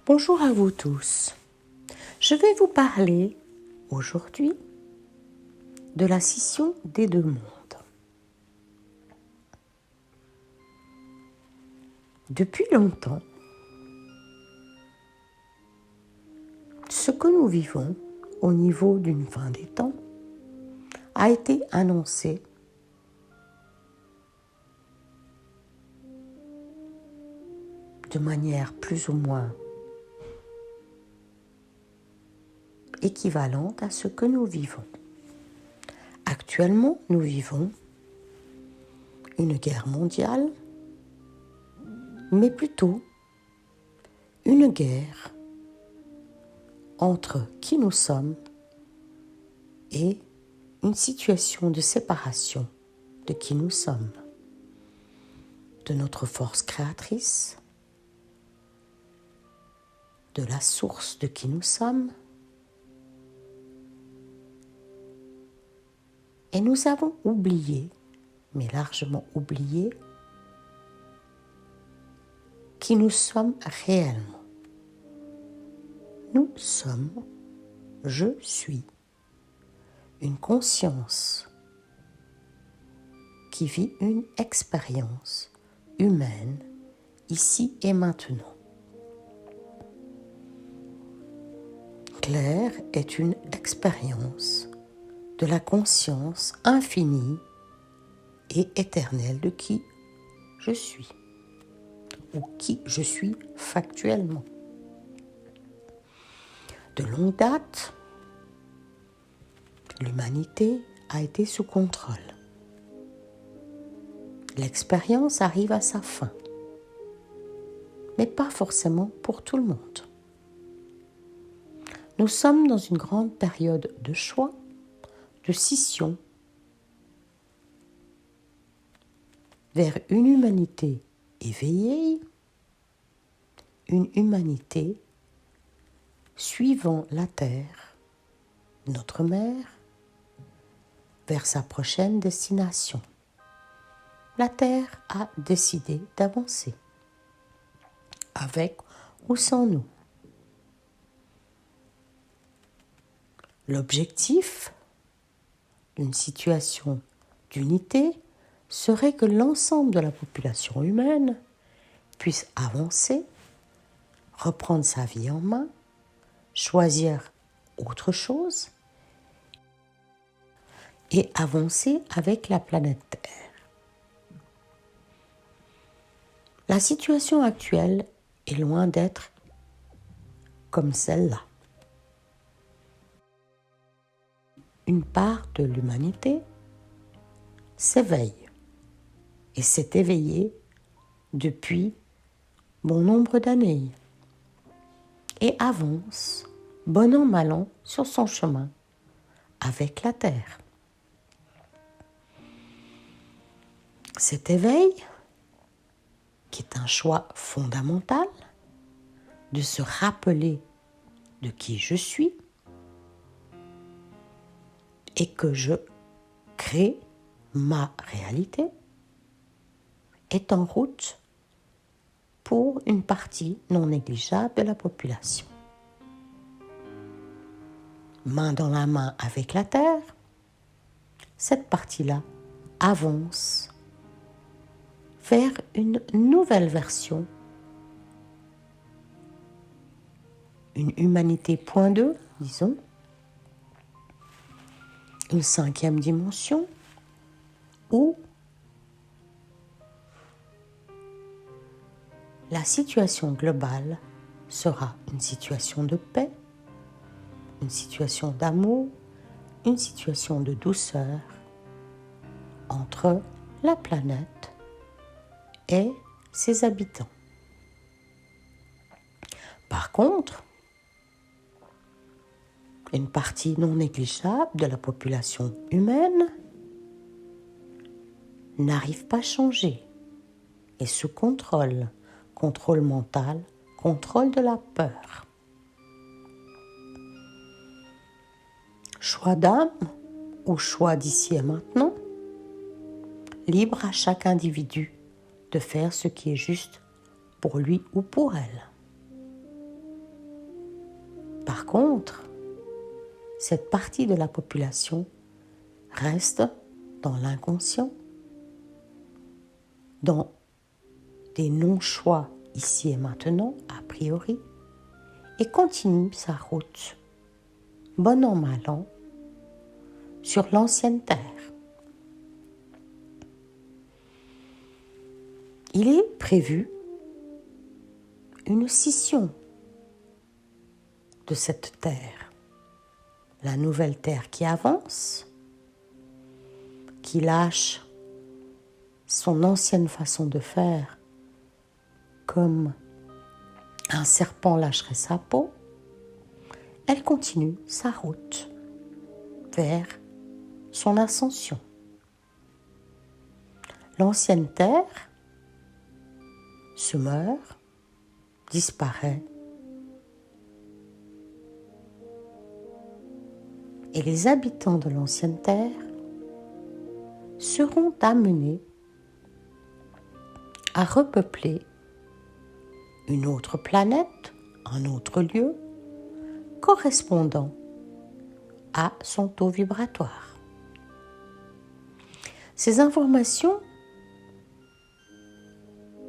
Bonjour à vous tous. Je vais vous parler aujourd'hui de la scission des deux mondes. Depuis longtemps, ce que nous vivons au niveau d'une fin des temps a été annoncé de manière plus ou moins équivalente à ce que nous vivons. Actuellement, nous vivons une guerre mondiale, mais plutôt une guerre entre qui nous sommes et une situation de séparation de qui nous sommes, de notre force créatrice, de la source de qui nous sommes. Et nous avons oublié, mais largement oublié, qui nous sommes réellement. Nous sommes, je suis, une conscience qui vit une expérience humaine ici et maintenant. Claire est une expérience de la conscience infinie et éternelle de qui je suis, ou qui je suis factuellement. De longue date, l'humanité a été sous contrôle. L'expérience arrive à sa fin, mais pas forcément pour tout le monde. Nous sommes dans une grande période de choix, de scission vers une humanité éveillée, une humanité suivant la Terre, notre mère, vers sa prochaine destination. La Terre a décidé d'avancer, avec ou sans nous. L'objectif d'une situation d'unité serait que l'ensemble de la population humaine puisse avancer, reprendre sa vie en main, choisir autre chose et avancer avec la planète Terre. La situation actuelle est loin d'être comme celle-là. Une part de l'humanité s'éveille et s'est éveillée depuis bon nombre d'années et avance, bon an mal an, sur son chemin avec la Terre. Cet éveil, qui est un choix fondamental, de se rappeler de qui je suis et que je crée ma réalité, est en route pour une partie non négligeable de la population. Main dans la main avec la Terre, cette partie-là avance vers une nouvelle version, une humanité point 2, disons, une 5e dimension, où la situation globale sera une situation de paix, une situation d'amour, une situation de douceur entre la planète et ses habitants. Par contre, une partie non négligeable de la population humaine n'arrive pas à changer et sous contrôle mental, contrôle de la peur. Choix d'âme ou choix d'ici et maintenant, libre à chaque individu de faire ce qui est juste pour lui ou pour elle. Par contre, cette partie de la population reste dans l'inconscient, dans des non-choix ici et maintenant, a priori, et continue sa route, bon an, mal an, sur l'ancienne terre. Il est prévu une scission de cette terre, la nouvelle terre qui avance, qui lâche son ancienne façon de faire comme un serpent lâcherait sa peau, elle continue sa route vers son ascension. L'ancienne terre se meurt, disparaît, et les habitants de l'ancienne terre seront amenés à repeupler une autre planète, un autre lieu, correspondant à son taux vibratoire. Ces informations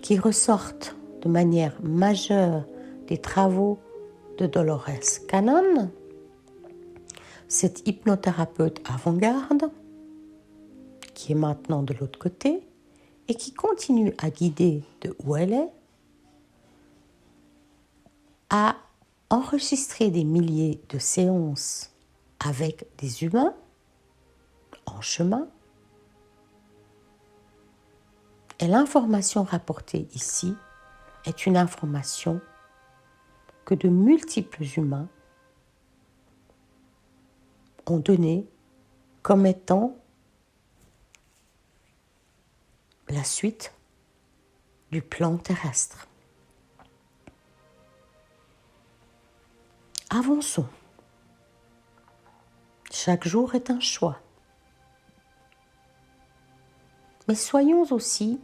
qui ressortent de manière majeure des travaux de Dolores Cannon, cette hypnothérapeute avant-garde, qui est maintenant de l'autre côté et qui continue à guider de où elle est, a enregistré des milliers de séances avec des humains en chemin. Et l'information rapportée ici est une information que de multiples humains ont donnée comme étant la suite du plan terrestre. Avançons. Chaque jour est un choix. Mais soyons aussi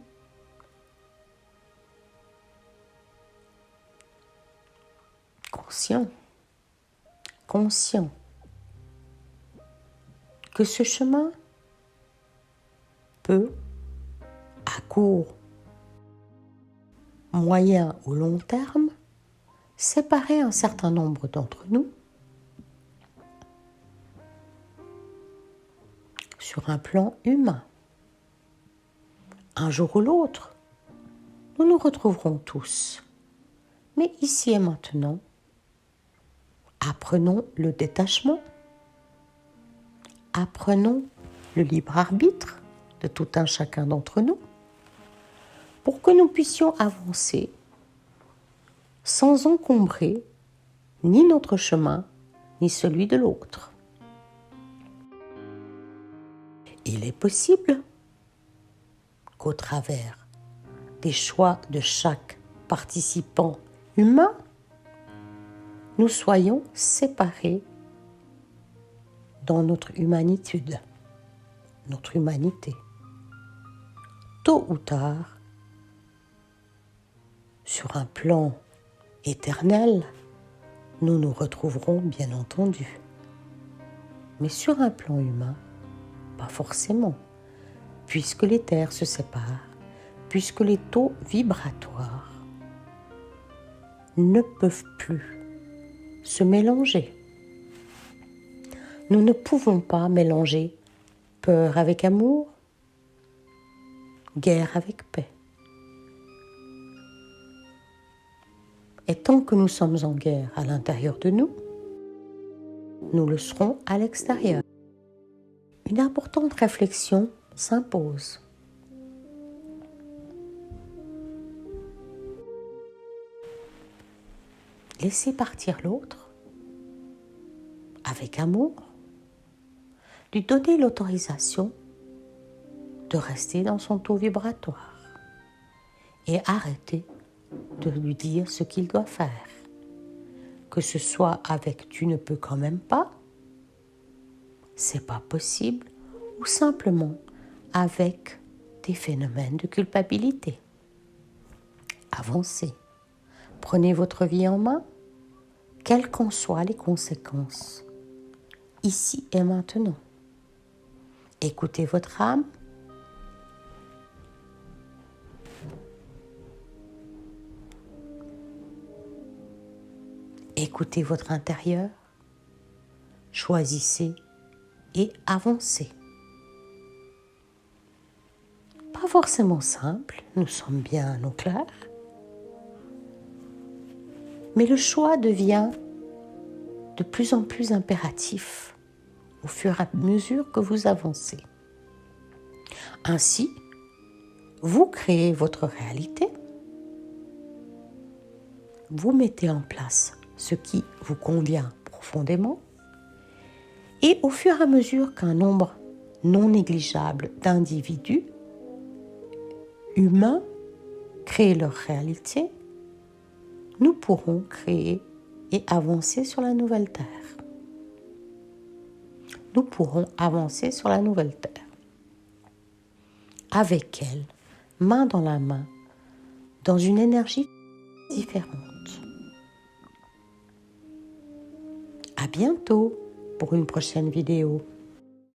conscients que ce chemin peut, à court, moyen ou long terme, séparer un certain nombre d'entre nous sur un plan humain. Un jour ou l'autre, nous nous retrouverons tous. Mais ici et maintenant, apprenons le détachement, apprenons le libre arbitre de tout un chacun d'entre nous pour que nous puissions avancer sans encombrer ni notre chemin, ni celui de l'autre. Il est possible qu'au travers des choix de chaque participant humain, nous soyons séparés dans notre humanitude, notre humanité. Tôt ou tard, sur un plan éternel, nous nous retrouverons bien entendu. Mais sur un plan humain, pas forcément, puisque les terres se séparent, puisque les taux vibratoires ne peuvent plus se mélanger. Nous ne pouvons pas mélanger peur avec amour, guerre avec paix. Et tant que nous sommes en guerre à l'intérieur de nous, nous le serons à l'extérieur. Une importante réflexion s'impose. Laissez partir l'autre avec amour, lui donner l'autorisation de rester dans son taux vibratoire et arrêter de lui dire ce qu'il doit faire. Que ce soit avec tu ne peux quand même pas, c'est pas possible, ou simplement avec des phénomènes de culpabilité. Avancez. Prenez votre vie en main, quelles qu'en soient les conséquences, ici et maintenant. Écoutez votre âme. Écoutez votre intérieur. Choisissez et avancez. Pas forcément simple, nous sommes bien au clair. Mais le choix devient de plus en plus impératif au fur et à mesure que vous avancez. Ainsi, vous créez votre réalité, vous mettez en place ce qui vous convient profondément, et au fur et à mesure qu'un nombre non négligeable d'individus humains créent leur réalité, nous pourrons créer et avancer sur la nouvelle Terre. Nous pourrons avancer sur la nouvelle Terre. Avec elle, main dans la main, dans une énergie différente. À bientôt pour une prochaine vidéo.